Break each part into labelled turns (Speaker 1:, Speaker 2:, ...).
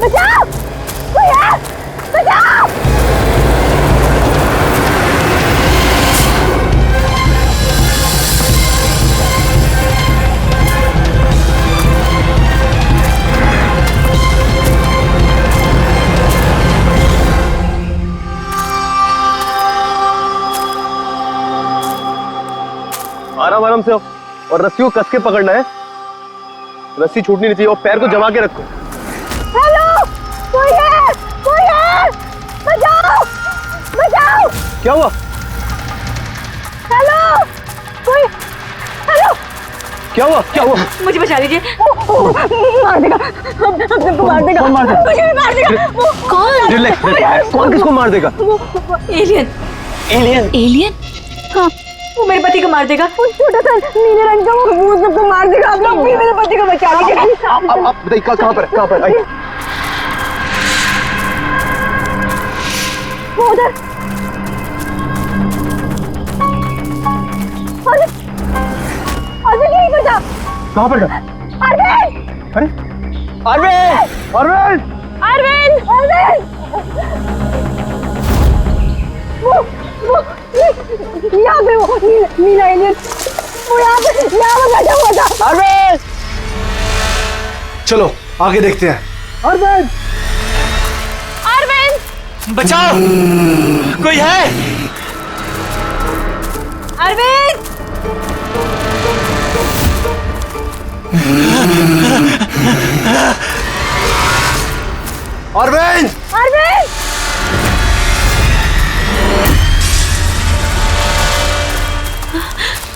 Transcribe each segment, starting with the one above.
Speaker 1: बचाओ! कोई है? बचाओ!
Speaker 2: आराम आराम से हो और रस्सी को कस के पकड़ना है। रस्सी छूटनी नहीं चाहिए और पैर को जमा के रखो।
Speaker 1: हेलो, कोई है? कोई है? बचाओ! बचाओ!
Speaker 2: क्या हुआ?
Speaker 1: हेलो, कोई? हेलो,
Speaker 2: क्या हुआ? क्या हुआ?
Speaker 1: मुझे बचा लीजिए। मार देगा, हम सबको मार देगा।
Speaker 2: कौन मार देगा?
Speaker 1: मुझे भी मार देगा। कौन?
Speaker 2: रिलैक्स। कौन किसको मार देगा?
Speaker 1: एलियन।
Speaker 2: एलियन?
Speaker 1: एलियन? हाँ, वो मेरे पति को मार देगा। वो छोटा सा नीले रंग का वो सबको मार देगा। आप लोग भी मेरे पति को बचा लीजिए।
Speaker 2: आप बताइए कहाँ पर? कहाँ पर? आइए।
Speaker 1: वो उधर। अरविंद यहीं पर था।
Speaker 2: कहाँ पर?
Speaker 1: अरविंद!
Speaker 2: अरे अरविंद! अरविंद!
Speaker 1: अरविंद! अरविंद! वो यहाँ पे वो नीला एलियन वो यहाँ पे बैठा हुआ था।
Speaker 2: अरविंद!
Speaker 3: चलो आगे देखते हैं।
Speaker 2: अरविंद!
Speaker 1: अरविंद!
Speaker 3: बचाओ, कोई है?
Speaker 1: अरविंद!
Speaker 3: अरविंद!
Speaker 1: अरविंद!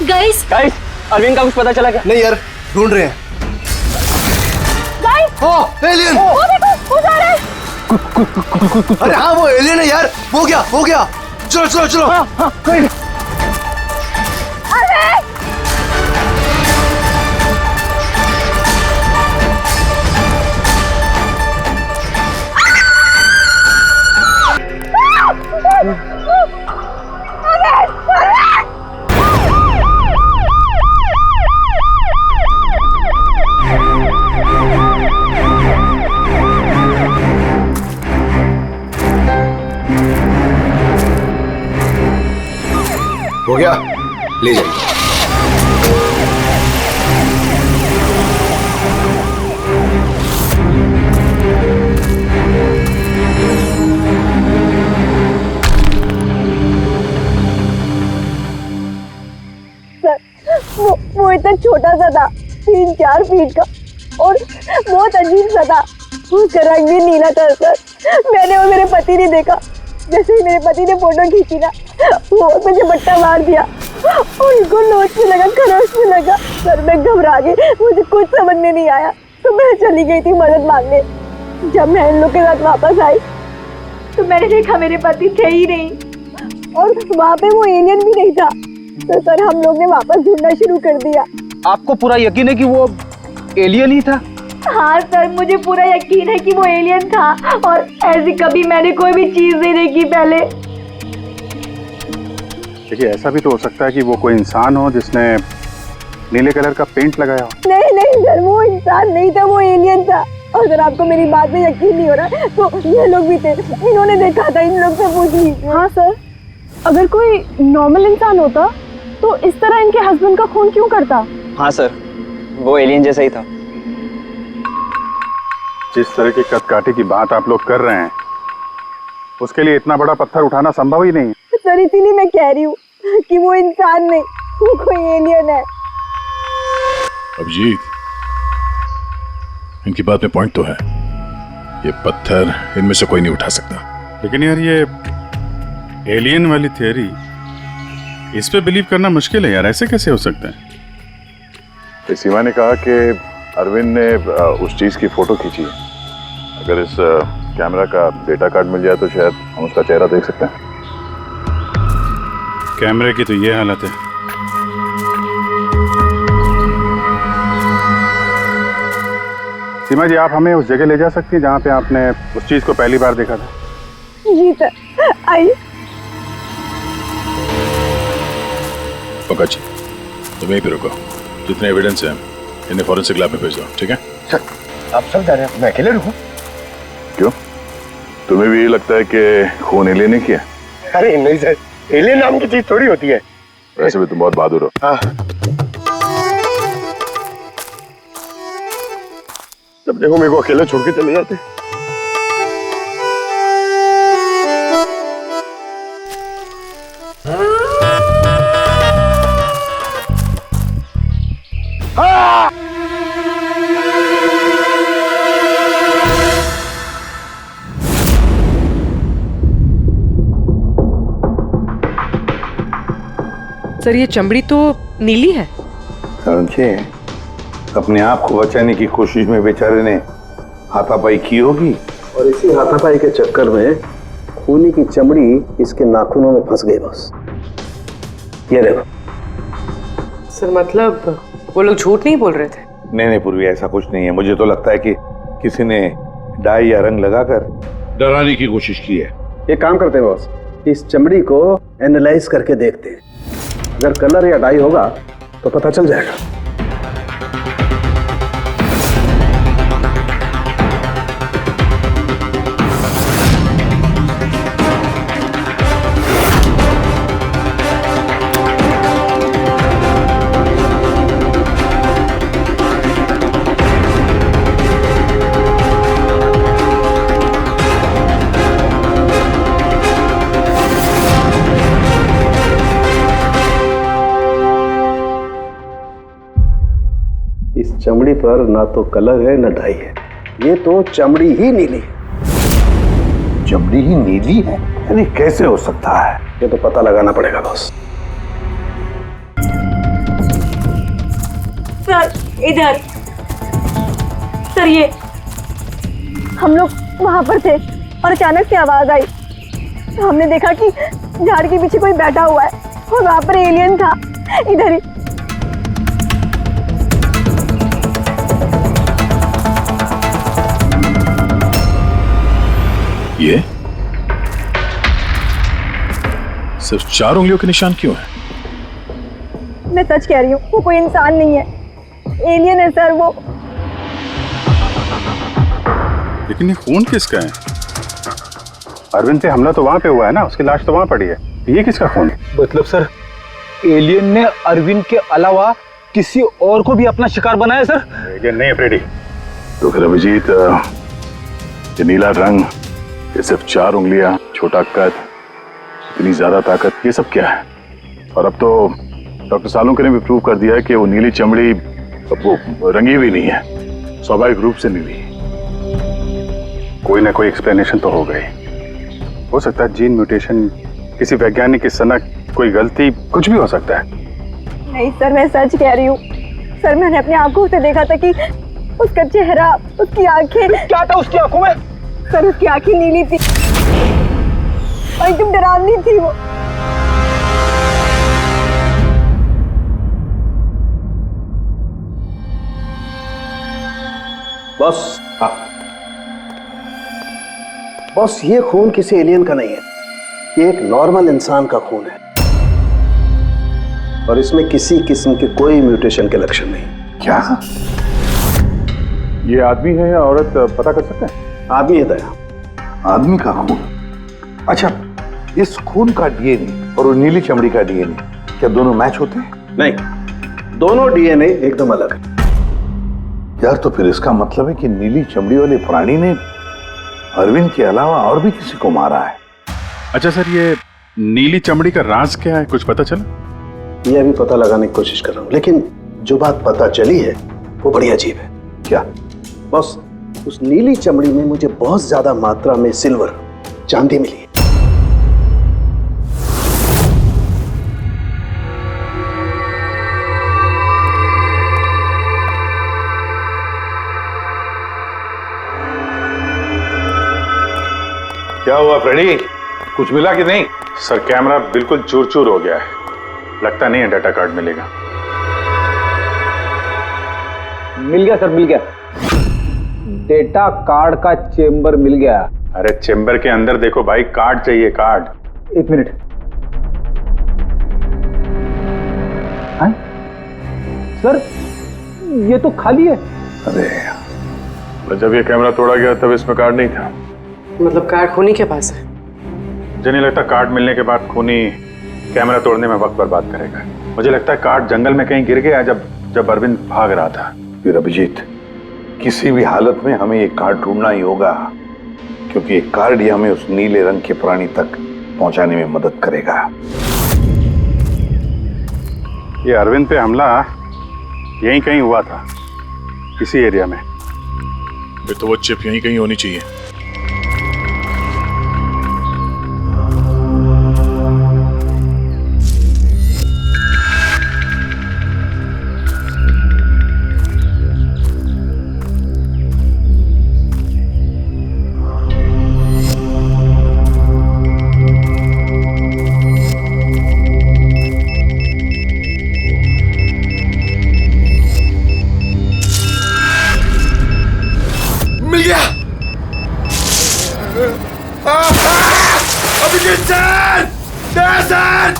Speaker 1: गाइस,
Speaker 2: अरविंद का कुछ पता चला क्या?
Speaker 3: नहीं यार, ढूंढ रहे हैं।
Speaker 1: गाइस!
Speaker 3: ओ एलियन!
Speaker 1: वो देखो, वो जा रहा है।
Speaker 3: अरे हाँ वो एलियन है यार। हो गया हो गया। चलो चलो चलो।
Speaker 1: अरविंद!
Speaker 3: हो गया, ले जाइए।
Speaker 1: वो इतना छोटा सा था, 3-4 फीट का, और बहुत अजीब सा था। उसका रंग भी नीला था सर। मैंने और मेरे पति ने देखा। जैसे ही मेरे पति ने फोटो खींची ना, वो मुझे बट्टा मार दिया। उनको नोच में लगा, खरोच में लगा। सर मैं घबरा गई, मुझे कुछ समझ में नहीं आया, तो मैं चली गई थी मदद मांगने। जब मैं इन लोग के साथ वापस आई तो मैंने देखा मेरे पति थे ही नहीं, और वहाँ पे वो एलियन भी नहीं था। तो सर हम लोग ने वापस ढूंढना शुरू कर दिया।
Speaker 2: आपको पूरा यकीन है कि वो एलियन ही था?
Speaker 1: हाँ सर, मुझे पूरा यकीन है कि वो एलियन था, और ऐसी कभी मैंने कोई भी चीज नहीं देखी पहले।
Speaker 4: देखिए ऐसा भी तो हो सकता है कि वो कोई इंसान हो जिसने नीले कलर का पेंट लगाया हो।
Speaker 1: नहीं नहीं सर, वो इंसान नहीं था, वो एलियन था। और अगर आपको मेरी बात में यकीन नहीं हो रहा तो ये लोग भी थे, इन्होंने देखा था, इन लोग से पूछ लीजिए। हाँ सर, अगर कोई नॉर्मल इंसान होता तो इस तरह इनके हस्बैंड का खून क्यों करता?
Speaker 5: हाँ सर, वो एलियन जैसा ही था।
Speaker 4: जिस तरह की कदकाठी की बात आप लोग कर रहे हैं, उसके लिए इतना बड़ा पत्थर उठाना संभव ही नहीं है।
Speaker 1: सर इसीलिए मैं कह रही हूँ कि वो इंसान नहीं, वो कोई एलियन है।
Speaker 6: अभिजीत, इनकी बात में पॉइंट तो है। ये पत्थर इनमें से कोई नहीं उठा सकता।
Speaker 4: लेकिन यार ये एलियन वाली थियरी, इस पे बिलीव करना मुश्किल है यार। ऐसे कैसे हो सकता है?
Speaker 6: तो सीमा ने कहा कि अरविंद ने उस चीज की फोटो खींची है। अगर इस कैमरा का डेटा कार्ड मिल जाए तो शायद हम उसका चेहरा देख सकते हैं।
Speaker 4: कैमरे की तो ये हालत है। सीमा जी, आप हमें उस जगह ले जा सकती हैं जहाँ पे आपने उस चीज को पहली बार देखा था?
Speaker 1: जी सर, आइए।
Speaker 4: ओकाची, तुम यहीं पे रुको। जितने एविडेंस हैं इन्हें फॉरेंसिक लैब में भेज दो, ठीक है?
Speaker 2: सर आप सब जा रहे हैं, मैं अकेले रुकूं?
Speaker 6: क्यों, तुम्हें भी ये लगता है कि खून एलियन ने किया?
Speaker 2: अरे नहीं सर, एलियन नाम की चीज थोड़ी होती है।
Speaker 6: वैसे भी तुम बहुत बहादुर हो।
Speaker 2: हाँ। जब देखो मेरे को अकेला छोड़ के चले जाते।
Speaker 7: सर ये चमड़ी तो नीली है।
Speaker 8: समझे, अपने आप को बचाने की कोशिश में बेचारे ने हाथापाई की होगी
Speaker 9: और इसी हाथापाई के चक्कर में खूनी की चमड़ी इसके नाखूनों में फंस गई बस। ये देखो।
Speaker 7: सर मतलब वो लोग झूठ नहीं बोल रहे थे?
Speaker 8: नहीं पूर्वी, ऐसा कुछ नहीं है। मुझे तो लगता है कि किसी ने डाई या रंग लगाकर डराने की कोशिश की है।
Speaker 9: एक काम करते हैं बॉस, इस चमड़ी को एनालाइज करके देखते हैं। अगर कलर या डाई होगा तो पता चल जाएगा। इस चमड़ी पर ना तो कलर है ना डाई है, ये तो चमड़ी ही नीली है।
Speaker 8: चमड़ी ही नीली है? अरे कैसे हो सकता है?
Speaker 9: ये तो पता लगाना पड़ेगा बॉस।
Speaker 1: सर इधर। सर ये हम लोग वहां पर थे और अचानक से आवाज आई। हमने देखा कि झाड़ के पीछे कोई बैठा हुआ है और वहां पर एलियन था, इधर ही।
Speaker 4: ये सिर्फ 4 उंगलियों के निशान क्यों है?
Speaker 1: मैं सच कह रही हूँ, वो कोई इंसान नहीं है, एलियन है सर वो।
Speaker 4: लेकिन ये खून किसका है?
Speaker 10: अरविंद पे हमला तो वहां पे हुआ है ना, उसकी लाश तो वहां पड़ी है। ये किसका खून है?
Speaker 11: मतलब सर एलियन ने अरविंद के अलावा किसी और को भी अपना शिकार बनाया सर?
Speaker 10: एलियन नहीं है फ्रेडी।
Speaker 6: तो फिर अभिजीत, ये नीला रंग, ये सिर्फ 4 उंगलियां, छोटा कद, इतनी ज्यादा ताकत, ये सब क्या है? और अब तो डॉक्टर सालुंके ने भी प्रूव कर दिया है कि वो नीली चमड़ी वो रंगी हुई नहीं है, स्वाभाविक रूप से नीली है।
Speaker 10: कोई ना कोई एक्सप्लेनेशन तो हो गई। हो सकता है जीन म्यूटेशन, किसी वैज्ञानिक की सनक, कोई गलती, कुछ भी हो सकता है।
Speaker 1: नहीं सर, मैं सच कह रही हूँ सर, मैंने अपनी आंखों से देखा था कि उसका चेहरा, उसकी आंखें।
Speaker 11: क्या था उसकी आंखों में?
Speaker 1: सर उसकी आंखें नीली थी और एकदम डरावनी थी वो।
Speaker 9: बॉस, बॉस ये खून किसी एलियन का नहीं है, ये एक नॉर्मल इंसान का खून है और इसमें किसी किस्म के कोई म्यूटेशन के लक्षण नहीं।
Speaker 8: क्या?
Speaker 6: ये आदमी है या औरत पता कर सकते हैं?
Speaker 9: आदमी है दया।
Speaker 8: आदमी का खून? अच्छा, इस खून का डीएनए और नीली चमड़ी का डीएनए क्या दोनों मैच होते हैं?
Speaker 9: नहीं, दोनों डीएनए एकदम अलग है।
Speaker 8: यार तो फिर इसका मतलब है कि नीली चमड़ी वाले प्राणी ने अरविंद के अलावा और भी किसी को मारा है।
Speaker 4: अच्छा सर, ये नीली चमड़ी का राज क्या है, कुछ पता चला?
Speaker 9: ये अभी पता लगाने की कोशिश कर रहा हूं, लेकिन जो बात पता चली है वो बड़ी अजीब है।
Speaker 8: क्या?
Speaker 9: बॉस, उस नीली चमड़ी में मुझे बहुत ज्यादा मात्रा में सिल्वर, चांदी मिली है।
Speaker 8: क्या हुआ फ्रेडी, कुछ मिला कि नहीं?
Speaker 10: सर कैमरा बिल्कुल चूर चूर हो गया है, लगता नहीं है डाटा कार्ड मिलेगा।
Speaker 11: मिल गया सर, मिल गया। डेटा कार्ड का चेंबर मिल गया।
Speaker 10: अरे चेंबर के अंदर देखो भाई, कार्ड चाहिए, कार्ड।
Speaker 11: एक मिनट। हैं? सर ये तो खाली है।
Speaker 6: अरे जब ये कैमरा तोड़ा गया तब इसमें कार्ड नहीं था।
Speaker 7: मतलब कार्ड खूनी के पास है।
Speaker 10: मुझे नहीं लगता कार्ड मिलने के बाद खूनी कैमरा तोड़ने में वक्त बर्बाद करेगा। मुझे लगता है कार्ड जंगल में कहीं गिर गया जब अरविंद भाग रहा था।
Speaker 8: फिर अभिजीत, किसी भी हालत में हमें ये कार्ड ढूंढना ही होगा, क्योंकि ये कार्ड ही हमें उस नीले रंग के प्राणी तक पहुंचाने में मदद करेगा।
Speaker 10: ये अरविंद पे हमला यहीं कहीं हुआ था, इसी एरिया में।
Speaker 4: फिर तो वो चिप यहीं कहीं होनी चाहिए।
Speaker 3: मिल गया। Abhijit sir, sir,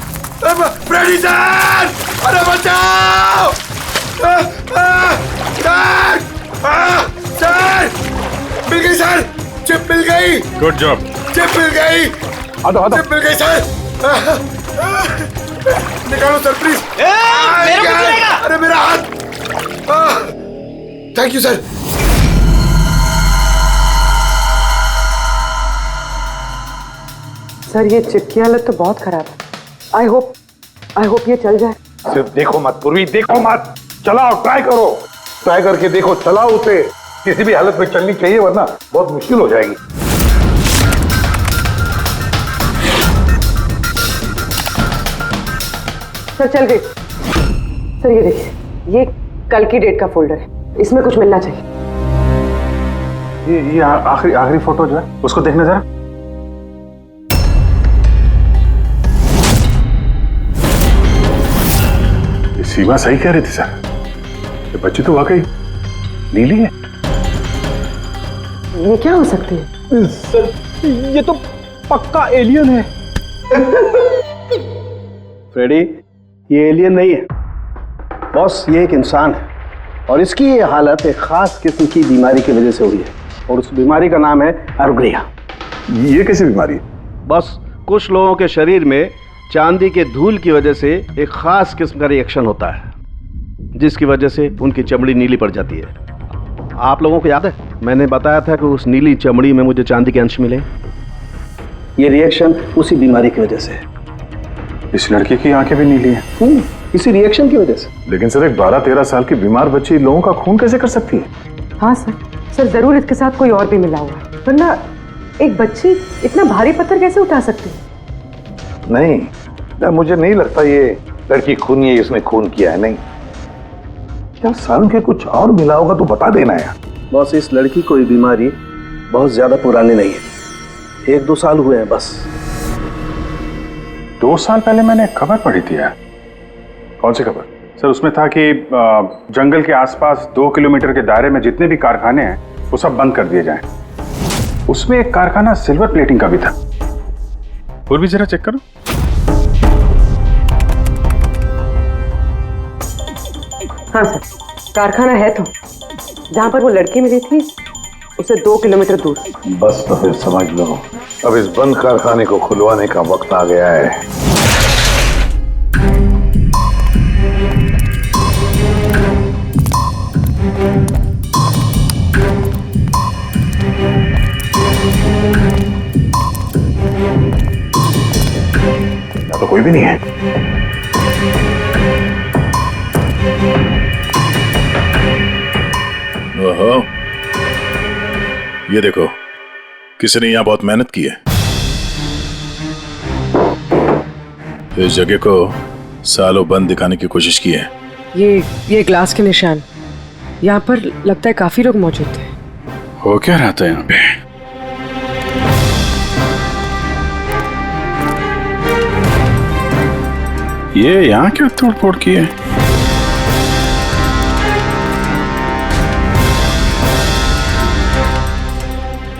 Speaker 3: Freddy sir, अरे बचाओ! सर, मिल गई सर, चिप मिल गई।
Speaker 4: Good job.
Speaker 3: चिप मिल गई। चिप मिल गई सर। निकालो सर प्लीज। अरे मेरा हाथ। Thank you sir.
Speaker 7: सर ये चिप की हालत तो बहुत खराब है। आई होप ये चल जाए।
Speaker 8: सिर्फ देखो मत पूर्वी, देखो मत, चलाओ, ट्राई करो, ट्राई करके देखो, चलाओ उसे। किसी भी हालत में चलनी चाहिए, वरना बहुत मुश्किल हो जाएगी।
Speaker 7: सर चल गई। सर ये देखिए, ये कल की डेट का फोल्डर है, इसमें कुछ मिलना चाहिए।
Speaker 10: ये आखिरी फोटो जो है उसको देखने जरा। सीमा सही कह रही थी सर, ये बच्ची तो वाकई नीली है।
Speaker 7: ये क्या हो सकती है?
Speaker 11: सर ये तो पक्का एलियन है।
Speaker 9: फ्रेडी, ये एलियन नहीं है बॉस, ये एक इंसान है और इसकी ये हालत एक खास किस्म की बीमारी की वजह से हुई है और उस बीमारी का नाम है एरोग्रिया।
Speaker 6: ये कैसी बीमारी है?
Speaker 9: बस कुछ लोगों के शरीर में चांदी के धूल की वजह से एक खास किस्म का रिएक्शन होता है, जिसकी वजह से उनकी चमड़ी नीली पड़ जाती है। आप लोगों को याद है मैंने बताया था कि उस नीली चमड़ी में मुझे चांदी के अंश मिले। ये रिएक्शन उसी बीमारी की वजह से है।
Speaker 10: इस लड़की की आंखें भी नीली हैं।
Speaker 9: इसी रिएक्शन की वजह से।
Speaker 6: लेकिन सर एक 12-13 साल की बीमार बच्ची लोगों का खून कैसे कर सकती है?
Speaker 7: हाँ सर जरूर इसके साथ कोई और भी मिला हुआ है, वरना एक बच्ची इतना भारी पत्थर कैसे उठा सकती है?
Speaker 8: नहीं, मुझे नहीं लगता ये लड़की खूनी है, इसने खून किया है। नहीं यार, सालों के कुछ और मिला होगा तो बता देना यार।
Speaker 9: बॉस इस लड़की को ये बीमारी बहुत ज्यादा पुरानी नहीं है, 1-2 साल हुए हैं बस।
Speaker 10: 2 साल पहले मैंने एक खबर पढ़ी थी यार। कौन सी खबर? सर उसमें था कि जंगल के आसपास 2 किलोमीटर के दायरे में जितने भी कारखाने हैं वो सब बंद कर दिए जाएं। उसमें एक कारखाना सिल्वर प्लेटिंग का भी था।
Speaker 4: और भी जरा चेक करो।
Speaker 7: हाँ सर, कारखाना है तो जहाँ पर वो लड़की मिली थी उसे 2 किलोमीटर दूर।
Speaker 8: बस तो फिर समझ लो, अब इस बंद कारखाने को खुलवाने का वक्त आ गया है।
Speaker 6: यहाँ तो कोई भी नहीं है।
Speaker 4: ओहो, ये देखो, किसी ने यहाँ बहुत मेहनत की है। इस जगह को सालों बंद दिखाने की कोशिश की है।
Speaker 7: ये ग्लास के निशान, यहाँ पर लगता है काफी लोग मौजूद थे।
Speaker 4: हो क्या रहा था यहाँ पे? ये यहाँ क्या तोड़फोड़ की है?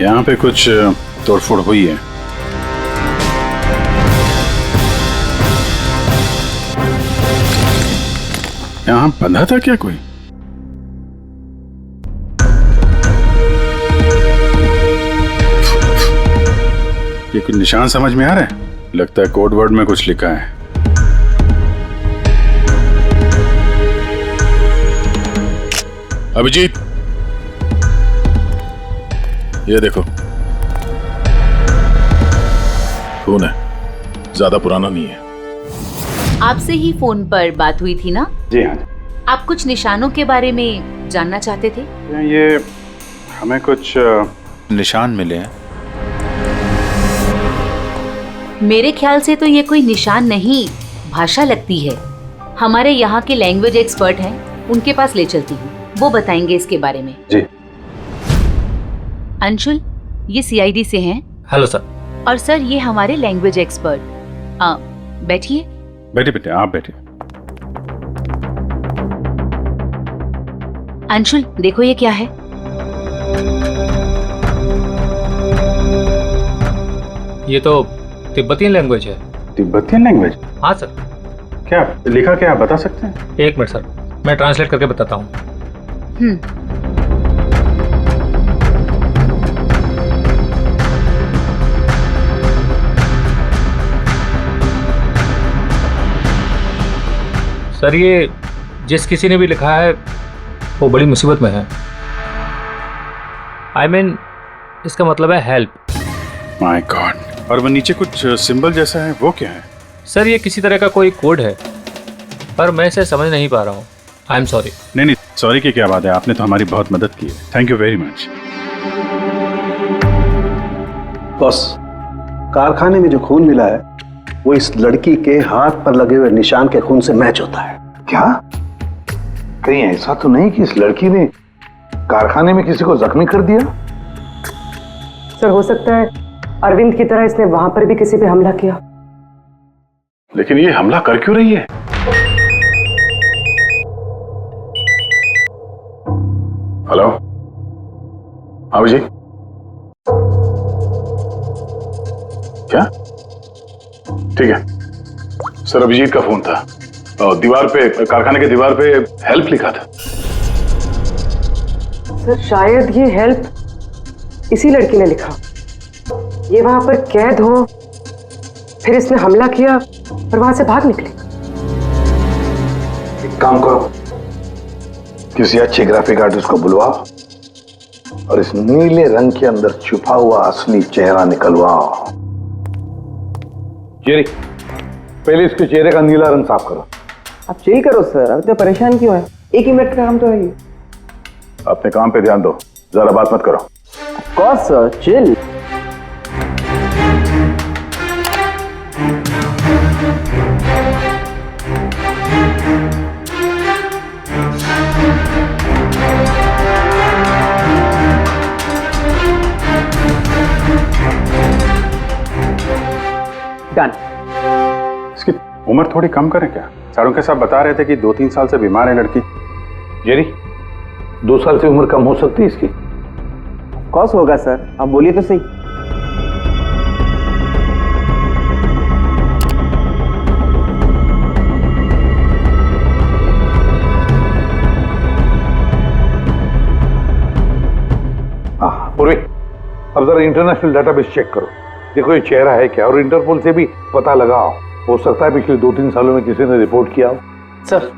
Speaker 4: यहाँ पे कुछ तोड़फोड़ हुई है। यहाँ बंधा था क्या कोई? ये कुछ निशान समझ में आ रहा है? लगता है कोड वर्ड में कुछ लिखा है। अभिजीत, ये देखो,
Speaker 6: खून है, ज्यादा पुराना नहीं है।
Speaker 12: आपसे ही फोन पर बात हुई थी ना?
Speaker 10: जी हाँ।
Speaker 12: आप कुछ निशानों के बारे में जानना चाहते थे?
Speaker 10: ये हमें कुछ
Speaker 3: निशान मिले हैं।
Speaker 12: मेरे ख्याल से तो ये कोई निशान नहीं, भाषा लगती है। हमारे यहाँ के लैंग्वेज एक्सपर्ट हैं, उनके पास ले चलती हूँ, वो बताएंगे इसके बारे में।
Speaker 10: जी।
Speaker 12: अंशुल, ये सीआईडी से हैं।
Speaker 11: Hello sir.
Speaker 12: और सर, ये हमारे लैंग्वेज एक्सपर्ट। बैठिए।
Speaker 4: बैठिए बेटे, आप बैठिए।
Speaker 12: अंशुल, देखो ये क्या है।
Speaker 11: ये तो तिब्बती लैंग्वेज है।
Speaker 10: Tibetan language?
Speaker 11: हाँ सर।
Speaker 10: क्या लिखा, क्या आप बता सकते हैं?
Speaker 11: एक मिनट सर, मैं ट्रांसलेट करके बताता हूँ। सर, ये जिस किसी ने भी लिखा है वो बड़ी मुसीबत में है। I mean, इसका मतलब है हेल्प।
Speaker 4: My God. और वो नीचे कुछ सिंबल जैसा है, वो क्या है?
Speaker 11: सर, ये किसी तरह का कोई कोड है, पर मैं इसे समझ नहीं पा रहा हूँ। I am sorry.
Speaker 4: नहीं, सॉरी की क्या बात है, आपने तो हमारी बहुत मदद की है। Thank you very much.
Speaker 9: Boss, कारखाने में जो खून मिला है वो इस लड़की के हाथ पर लगे हुए निशान के खून से मैच होता है।
Speaker 8: क्या? कहीं ऐसा तो नहीं कि इस लड़की ने कारखाने में किसी को जख्मी कर दिया?
Speaker 7: सर, हो सकता है अरविंद की तरह इसने वहां पर भी किसी पे हमला किया।
Speaker 6: लेकिन ये हमला कर क्यों रही है? हेलो, हाँ जी। क्या? ठीक है सर, अभिजीत का फोन था। दीवार पे, कारखाने के दीवार पे हेल्प लिखा था।
Speaker 7: सर, शायद ये हेल्प इसी लड़की ने लिखा। ये वहां पर कैद हो, फिर इसने हमला किया और वहां से भाग निकली।
Speaker 8: एक काम करो, किसी अच्छे ग्राफिक आर्टिस्ट को बुलवाओ और इस नीले रंग के अंदर छुपा हुआ असली चेहरा निकलवाओ। जेरी, पहले इसके चेहरे का नीला रंग साफ करो।
Speaker 7: आप चिल करो सर, अब तो परेशान क्यों है? एक ही मिनट का काम तो है ये।
Speaker 6: अपने काम पे ध्यान दो, ज्यादा बात मत करो।
Speaker 7: कौन सर, चिल। डन।
Speaker 10: इसकी उम्र थोड़ी कम करें क्या? सारों के साथ बता रहे थे कि 2-3 साल से बीमार है लड़की।
Speaker 8: जेरी, 2 साल से उम्र कम हो सकती है इसकी?
Speaker 7: कौन होगा सर, आप बोलिए तो सही।
Speaker 8: पूर्वी, अब जरा इंटरनेशनल डाटाबेस चेक करो, देखो ये चेहरा है क्या, और इंटरपोल से भी पता लगाओ। हो सकता है पिछले 2-3 सालों में किसी ने रिपोर्ट किया हो।
Speaker 7: Sir,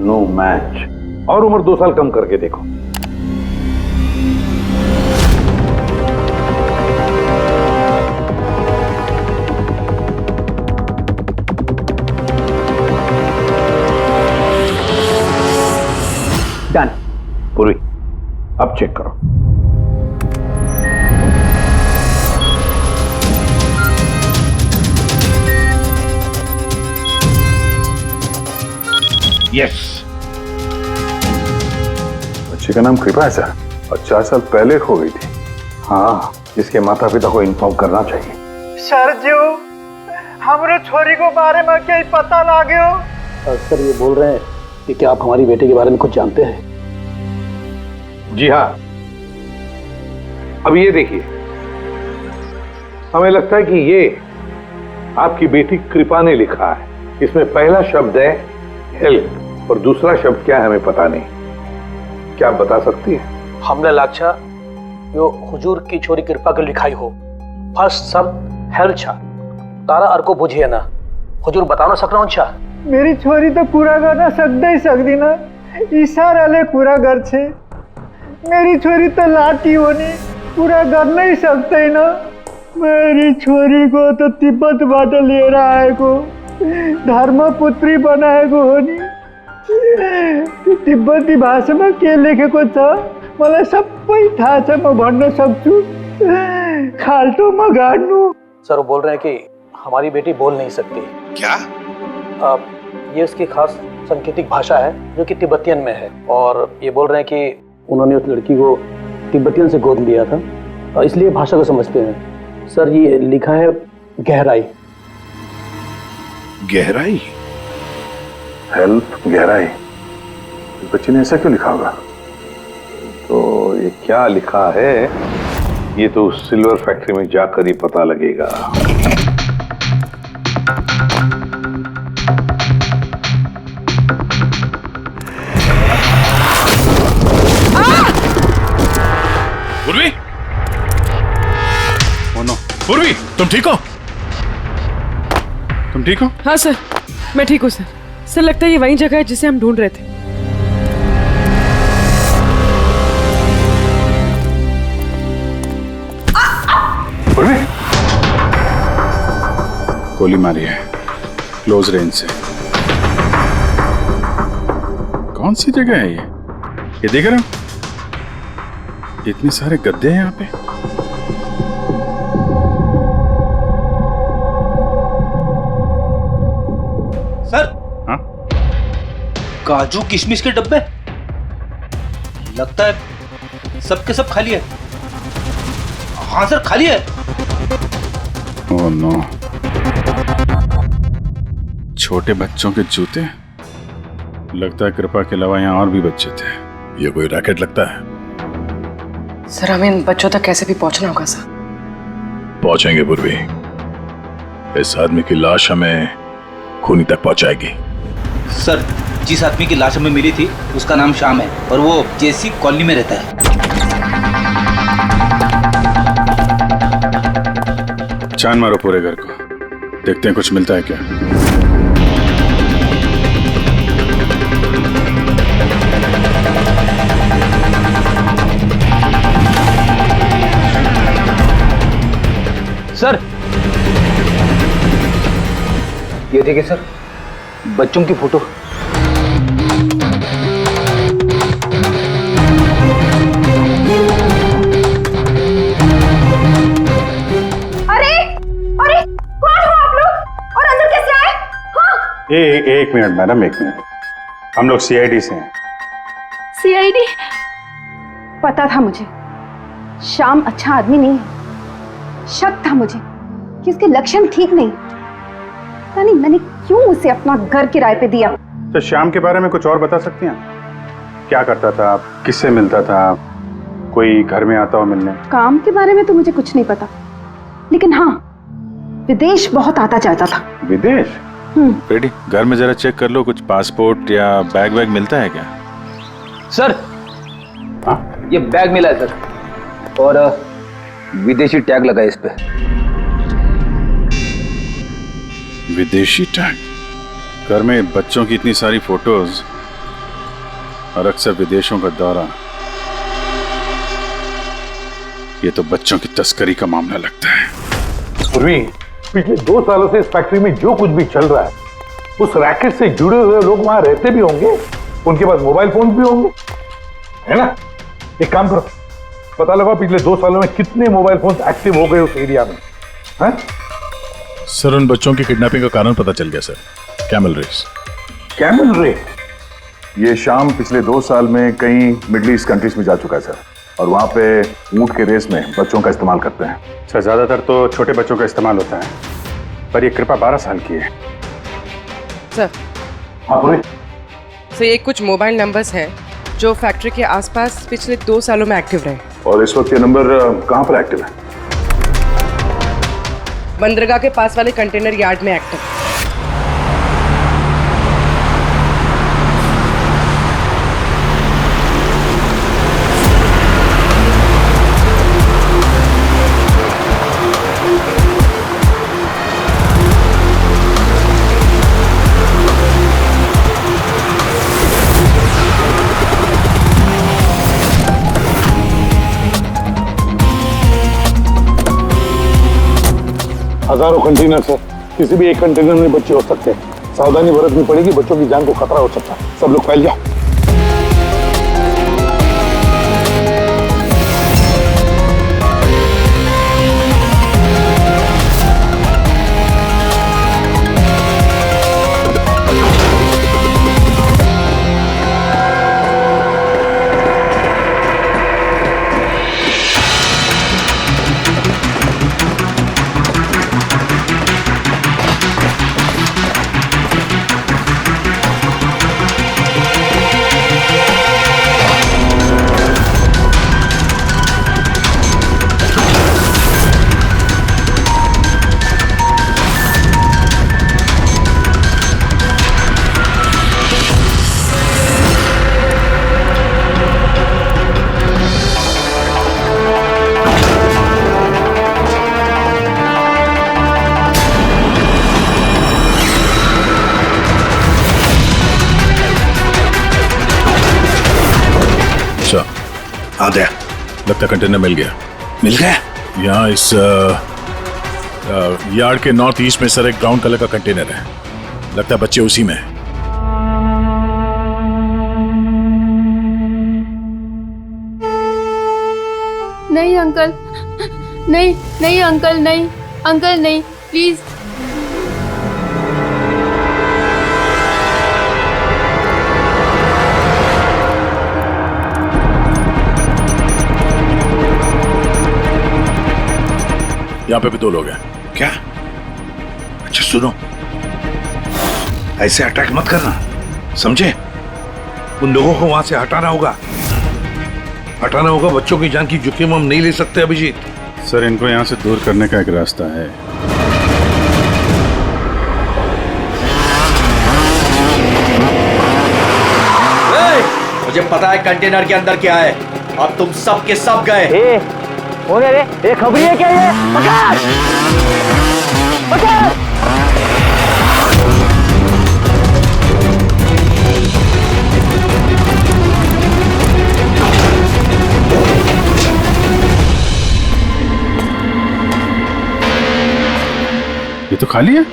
Speaker 8: no match. और उम्र 2 साल कम करके देखो।
Speaker 7: डन।
Speaker 8: पूरी, अब चेक करो।
Speaker 6: यस। बच्चे का नाम कृपा है सर, और 4 साल पहले खो गई थी।
Speaker 8: हाँ, इसके माता पिता को इन्फॉर्म करना चाहिए।
Speaker 11: सर जो हमारे छोरी को बारे में क्या पता लागे हो?
Speaker 9: सर, ये बोल रहे हैं कि क्या आप हमारी बेटे के बारे में कुछ जानते हैं?
Speaker 8: जी हाँ। अब ये देखिए, हमें लगता है कि ये आपकी बेटी कृपा ने लिखा है। इसमें पहला शब्द है हेल्प और दूसरा शब्द क्या है हमें पता नहीं। क्या आप बता सकती है?
Speaker 11: हमने लाक्षा यो हुजूर की छोरी कृपा के लिखाई हो। फर्स्ट शब्द हेल्प छा, तारा अर्को बुझिए ना। हुजूर बताओ ना सकना छा।
Speaker 13: मेरी छोरी तो पूरा करना सकते ही सकती ना, इशारा ले पूरा घर छे। मेरी छोरी तो लाठी होनी पूरा कर नहीं सकते ना। मेरी छोरी को तो तिब्बत बाटे ले रहा है को धर्मपुत्री बनाएको हो नि। तिब्बती भाषामा के लेखेको छ मलाई सबै थाहा छ, म भन्न सक्छु। खाल्टोमा गाड्नु।
Speaker 11: सर वो बोल रहे हैं कि हमारी बेटी बोल नहीं सकती।
Speaker 8: क्या?
Speaker 11: ये उसकी खास सांकेतिक भाषा है जो कि तिब्बतियन में है, और ये बोल रहे हैं कि उन्होंने उस लड़की को तिब्बतियन से गोद लिया था, इसलिए भाषा को समझते हैं। सर ये लिखा है गहराई।
Speaker 6: गहराई? हेल्प गहराई? बच्ची ने ऐसा क्यों लिखा होगा?
Speaker 8: तो ये क्या लिखा है ये तो उस सिल्वर फैक्ट्री में जाकर ही पता लगेगा।
Speaker 4: पूर्वी! ओ नो, पूर्वी, तुम ठीक हो? तुम ठीक हो?
Speaker 7: हाँ सर, मैं ठीक हूँ सर। सर लगता है ये वही जगह है जिसे हम ढूंढ रहे थे।
Speaker 6: पूर्वी?
Speaker 4: गोली मारी है क्लोज रेंज से। कौन सी जगह है ये देख रहे हो? इतने सारे गद्दे हैं यहाँ पे।
Speaker 11: सर,
Speaker 4: हाँ?
Speaker 11: काजू किशमिश के डब्बे लगता है सबके सब खाली है। हाँ सर खाली है।
Speaker 4: ओह नो, छोटे बच्चों के जूते। लगता है कृपा के अलावा यहाँ और भी बच्चे थे। ये कोई रैकेट लगता है।
Speaker 7: सर हमें इन बच्चों तक कैसे भी पहुंचना होगा सर।
Speaker 6: पहुंचेंगे पूर्वी। इस आदमी की लाश हमें खूनी तक पहुंचाएगी।
Speaker 11: सर जिस आदमी की लाश हमें मिली थी उसका नाम श्याम है और वो जेसी कॉलोनी में रहता है।
Speaker 4: छान मारो पूरे घर को, देखते हैं कुछ मिलता है क्या।
Speaker 11: सर ये देखिए सर, बच्चों की फोटो।
Speaker 10: एक मिनट मैडम, एक मिनट। हम लोग सीआईडी से हैं।
Speaker 1: सीआईडी? पता था मुझे श्याम अच्छा आदमी नहीं है। शक था मुझे कि उसके लक्षण ठीक नहीं। पता नहीं मैंने क्यों उसे अपना घर किराए पे दिया।
Speaker 10: तो श्याम के बारे में कुछ और बता सकती हैं? क्या करता था, किससे मिलता था, कोई घर में आता हो मिलने?
Speaker 1: काम के बारे में तो मुझे कुछ नहीं पता, लेकिन हाँ विदेश बहुत आता जाता था।
Speaker 10: विदेश?
Speaker 4: बेटी घर में जरा चेक कर लो, कुछ पासपोर्ट या बैग वैग मिलता है क्या?
Speaker 11: सर
Speaker 10: हाँ?
Speaker 11: ये बैग मिला है सर, और विदेशी टैग लगा है इस पे।
Speaker 4: विदेशी टैग? घर में बच्चों की इतनी सारी फोटोज और अक्सर विदेशों का दौरा, ये तो बच्चों की तस्करी का मामला लगता है।
Speaker 8: पूर्वी, पिछले 2 सालों से इस फैक्ट्री में जो कुछ भी चल रहा है उस रैकेट से जुड़े हुए लोग वहां रहते भी होंगे, उनके पास मोबाइल फोन भी होंगे, है ना? एक काम करो, पता लगाओ पिछले 2 सालों में कितने मोबाइल फोन एक्टिव हो गए उस एरिया में। है
Speaker 6: सर उन बच्चों की किडनैपिंग का कारण पता चल गया sir. Camel race.
Speaker 8: Camel race?
Speaker 6: ये शाम पिछले 2 साल में कई मिडिल ईस्ट कंट्रीज में जा चुका है सर, और वहाँ पे ऊंट के रेस में बच्चों का इस्तेमाल करते हैं।
Speaker 10: सर ज्यादातर तो छोटे बच्चों का इस्तेमाल होता है, पर ये कृपा 12 साल की है।
Speaker 7: सर
Speaker 8: हाँ पूरे?
Speaker 7: सर ये कुछ मोबाइल नंबर्स हैं जो फैक्ट्री के आसपास पिछले 2 सालों में एक्टिव रहे।
Speaker 6: और इस वक्त ये नंबर कहाँ पर एक्टिव है?
Speaker 7: बंदरगाह के पास वाले कंटेनर यार्ड में एक्टिव।
Speaker 8: हजारों कंटेनर है, किसी भी एक कंटेनर में बच्चे हो सकते हैं। सावधानी बरतनी पड़ेगी, बच्चों की जान को खतरा हो सकता है। सब लोग फैल जाओ।
Speaker 6: हाँ दया, लगता कंटेनर मिल गया। मिल गया? यहाँ इस यार्ड के नॉर्थ ईस्ट में सर एक ब्राउन कलर का कंटेनर है। लगता है बच्चे उसी में हैं।
Speaker 1: नहीं अंकल, नहीं नहीं अंकल, नहीं अंकल, नहीं प्लीज।
Speaker 6: यहाँ पे भी 2 लोग हैं।
Speaker 8: क्या? अच्छा सुनो, ऐसे अटैक मत करना, समझे? उन लोगों को वहां से हटाना होगा, हटाना होगा। बच्चों की जान की जोखिम हम नहीं ले सकते अभिजीत।
Speaker 4: सर इनको यहाँ से दूर करने का एक रास्ता है।
Speaker 3: मुझे पता है कंटेनर के अंदर क्या है। अब तुम सब के सब गए।
Speaker 11: हो गया रे, ये खबरी है क्या? ये पकड़ पकड़।
Speaker 4: ये तो खाली है।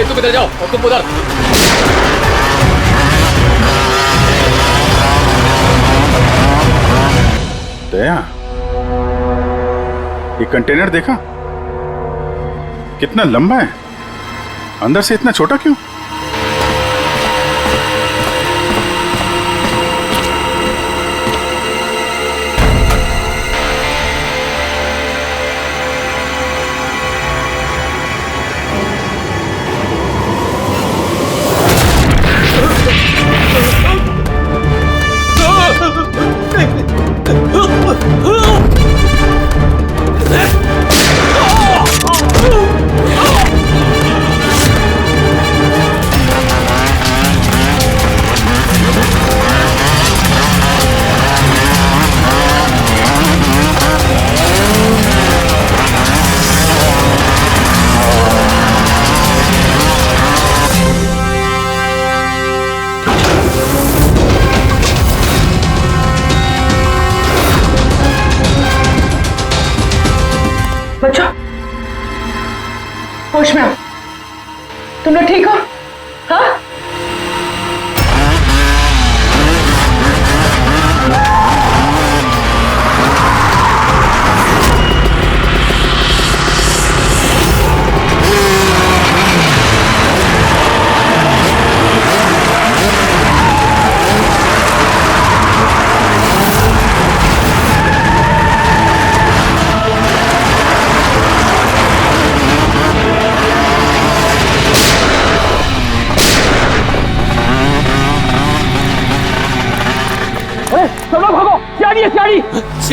Speaker 3: तुम इधर जाओ और तुम उधर।
Speaker 4: दया, ये कंटेनर देखा कितना लंबा है, अंदर से इतना छोटा क्यों?
Speaker 7: बच्चों, होश में आओ। तुम लोग ठीक हो? हाँ?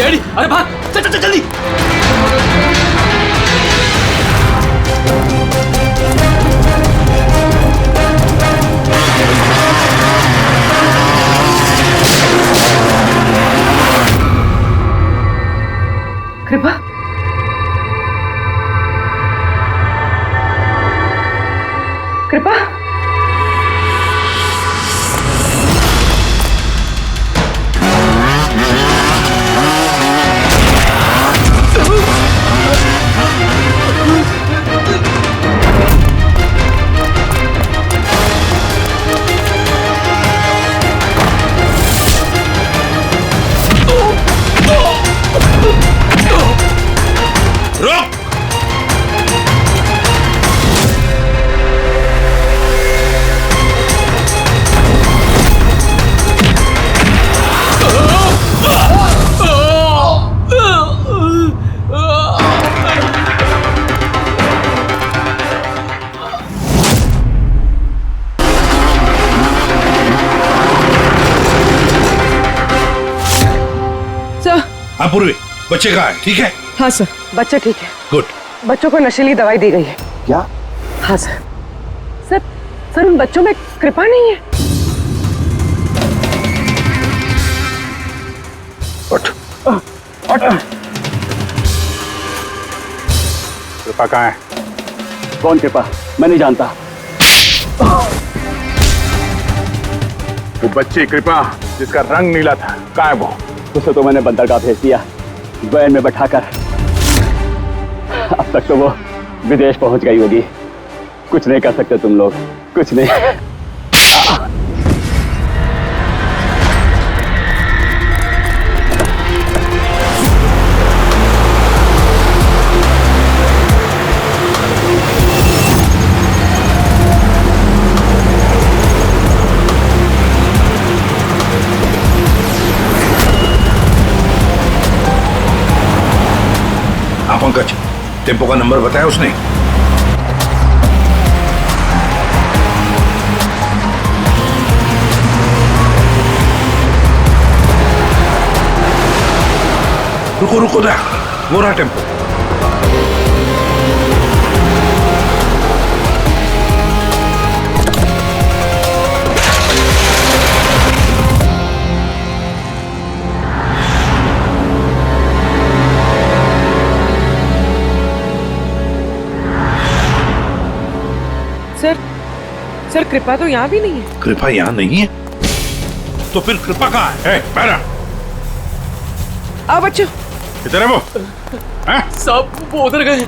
Speaker 3: सीआईडी, अरे भाग, चल चल चल जल्दी।
Speaker 7: कृपा, कृपा,
Speaker 8: हाँ पूर्वी, बच्चे कहाँ है? ठीक है?
Speaker 7: हाँ सर, बच्चे ठीक है।
Speaker 8: गुड।
Speaker 7: बच्चों को नशीली दवाई दी गई है।
Speaker 2: क्या?
Speaker 7: हाँ सर। सर, सर उन बच्चों में कृपा नहीं है।
Speaker 10: उठ। कृपा कहाँ है?
Speaker 5: कौन कृपा? मैं नहीं जानता।
Speaker 10: वो बच्ची कृपा जिसका रंग नीला था, कहाँ है वो?
Speaker 5: उसे तो मैंने बंदरगाह भेज दिया, वैन में बैठाकर। अब तक तो वो विदेश पहुंच गई होगी। कुछ नहीं कर सकते तुम लोग, कुछ नहीं।
Speaker 8: पंकज, टेम्पो का नंबर बताया उसने? रुको रुको ना, वो रहा टेम्पो।
Speaker 7: सर कृपा तो यहाँ भी नहीं है।
Speaker 8: कृपा यहाँ नहीं है? तो फिर कृपा कहाँ है? बैरा,
Speaker 7: आओ बच्चों।
Speaker 10: किधर है वो?
Speaker 3: सब वो उधर गए।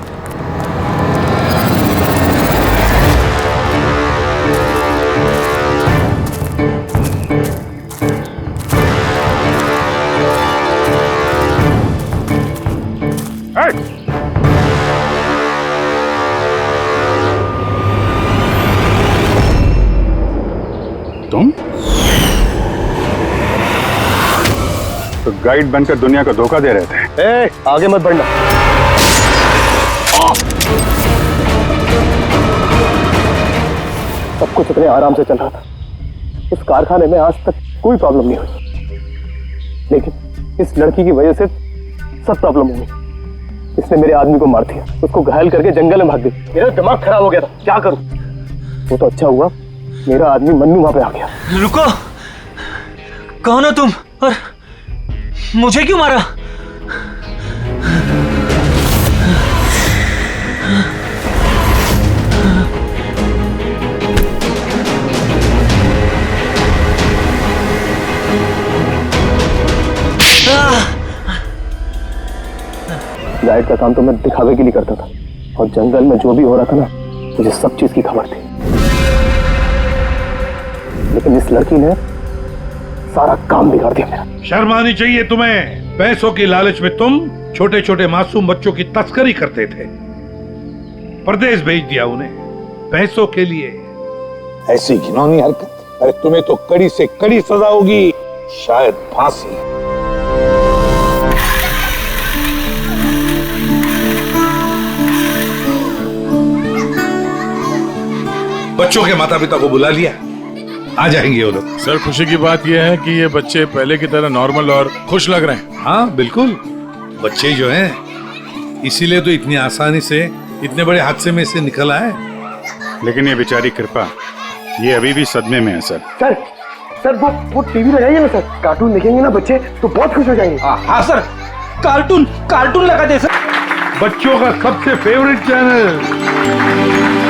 Speaker 10: तुम तो गाइड बनकर दुनिया को धोखा दे रहे थे।
Speaker 2: ए, आगे मत बढ़ना। सब कुछ इतने आराम से चल रहा था। इस कारखाने में आज तक कोई प्रॉब्लम नहीं हुई, लेकिन इस लड़की की वजह से सब प्रॉब्लम हो गई। इसने मेरे आदमी को मार दिया, उसको घायल करके जंगल में भाग गई। मेरा दिमाग खराब हो गया था, क्या करूं? वो तो अच्छा हुआ मेरा आदमी मन्नू वहां पे आ गया।
Speaker 3: रुको, कौन हो तुम और मुझे क्यों मारा?
Speaker 2: गाइड का काम तो मैं दिखावे के लिए करता था, और जंगल में जो भी हो रहा था ना, मुझे सब चीज की खबर थी। लेकिन इस लड़की ने सारा काम बिगाड़ दिया मेरा।
Speaker 8: शर्म आनी चाहिए तुम्हें। पैसों की लालच में तुम छोटे छोटे मासूम बच्चों की तस्करी करते थे, परदेश भेज दिया उन्हें पैसों के लिए।
Speaker 14: ऐसी घिनौनी हरकत, अरे तुम्हें तो कड़ी से कड़ी सजा होगी, शायद फांसी।
Speaker 8: बच्चों के माता पिता को बुला लिया, आ जाएंगे वो लोग।
Speaker 10: सर खुशी की बात यह है कि ये बच्चे पहले की तरह नॉर्मल और खुश लग रहे हैं।
Speaker 8: हाँ बिल्कुल, बच्चे जो हैं इसीलिए तो इतनी आसानी से इतने बड़े हादसे में से निकल आए।
Speaker 10: लेकिन ये बेचारी कृपा, ये अभी भी सदमे में है सर।
Speaker 2: सर वो टीवी लगाइए ना सर, कार्टून देखेंगे ना बच्चे तो बहुत खुश हो जाएंगे।
Speaker 11: हाँ सर, कार्टून लगा दे सर।
Speaker 8: बच्चों का सबसे फेवरेट चैनल